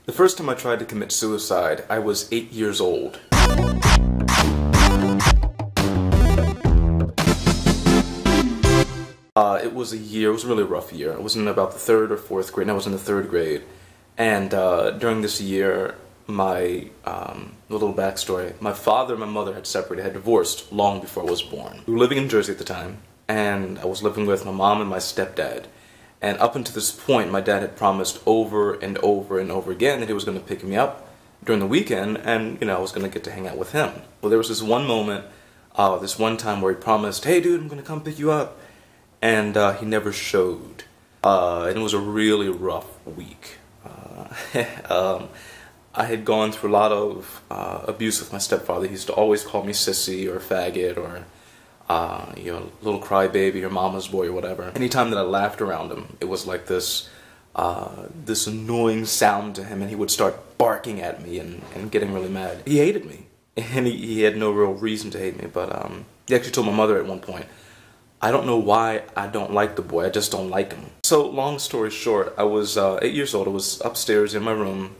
The first time I tried to commit suicide, I was 8 years old. It was it was a really rough year. I was in about the 3rd or 4th grade, and I was in the 3rd grade. And during this year, my little backstory, my father and my mother had separated, had divorced long before I was born. We were living in New Jersey at the time, and I was living with my mom and my stepdad. And up until this point, my dad had promised over and over and over again that he was going to pick me up during the weekend, and, you know, I was going to get to hang out with him. Well, there was this one moment, this one time where he promised, "Hey dude, I'm going to come pick you up." And he never showed. And it was a really rough week. I had gone through a lot of abuse with my stepfather. He used to always call me sissy or faggot or you know, little crybaby or mama's boy or whatever. Anytime that I laughed around him, it was like this this annoying sound to him, and he would start barking at me and getting really mad. He hated me, and he had no real reason to hate me, but he actually told my mother at one point, "I don't know why I don't like the boy, I just don't like him." So long story short, I was 8 years old. I was upstairs in my room,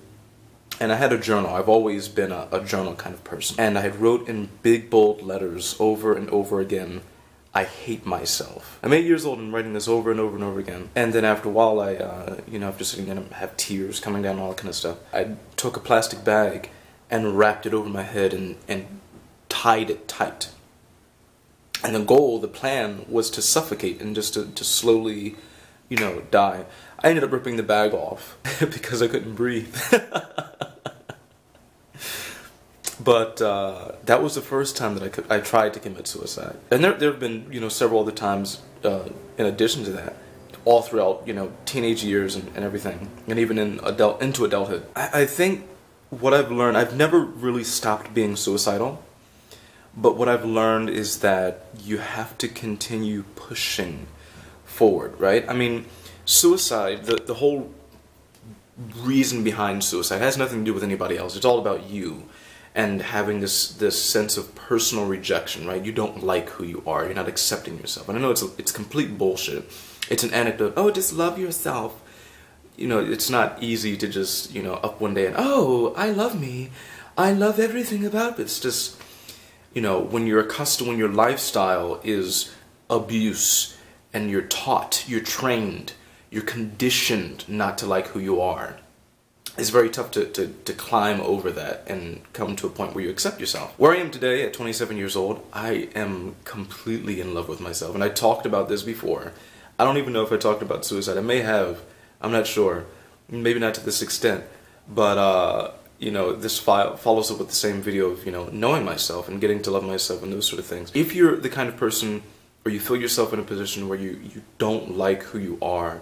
and I had a journal. I've always been a journal kind of person. And I had wrote in big bold letters over and over again, "I hate myself." I'm 8 years old and writing this over and over and over again. And then after a while, you know, after sitting there and have tears coming down, all that kind of stuff, I took a plastic bag and wrapped it over my head and tied it tight. And the goal, the plan, was to suffocate and just to slowly, you know, die. I ended up ripping the bag off because I couldn't breathe. But that was the first time that I tried to commit suicide. And there have been, you know, several other times in addition to that, all throughout, you know, teenage years and everything, and even into adulthood. I think what I've learned, I've never really stopped being suicidal. But what I've learned is that you have to continue pushing forward, right? I mean, suicide, the whole reason behind suicide has nothing to do with anybody else. It's all about you and having this sense of personal rejection, right? You don't like who you are. You're not accepting yourself. And I know it's complete bullshit. It's an anecdote. Oh, just love yourself. You know, it's not easy to just, you know, up one day and, oh, I love me. I love everything about it. It's just, you know, when you're accustomed, when your lifestyle is abuse and you're taught, you're trained, you're conditioned not to like who you are, it's very tough to climb over that and come to a point where you accept yourself. Where I am today at 27 years old, I am completely in love with myself. And I talked about this before. I don't even know if I talked about suicide. I may have. I'm not sure. Maybe not to this extent. But, you know, this follows up with the same video of, you know, knowing myself and getting to love myself and those sort of things. If you're the kind of person where you feel yourself in a position where you don't like who you are,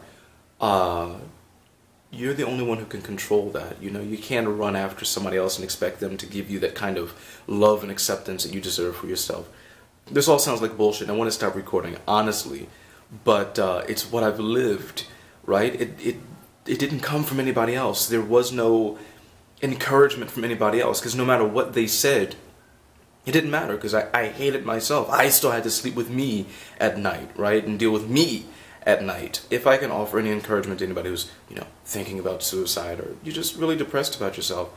you're the only one who can control that. You know, you can't run after somebody else and expect them to give you that kind of love and acceptance that you deserve for yourself. This all sounds like bullshit. I want to stop recording, honestly, but it's what I've lived, right? It didn't come from anybody else. There was no encouragement from anybody else, because no matter what they said, it didn't matter, because I hated myself. I still had to sleep with me at night, right, and deal with me at night. If I can offer any encouragement to anybody who's, you know, thinking about suicide, or you're just really depressed about yourself,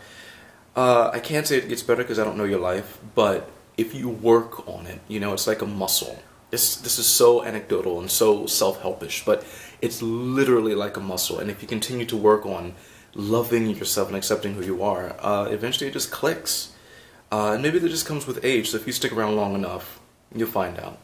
I can't say it gets better because I don't know your life, but if you work on it, you know, it's like a muscle. This is so anecdotal and so self-helpish, but it's literally like a muscle, and if you continue to work on loving yourself and accepting who you are, eventually it just clicks. And maybe that just comes with age, so if you stick around long enough, you'll find out.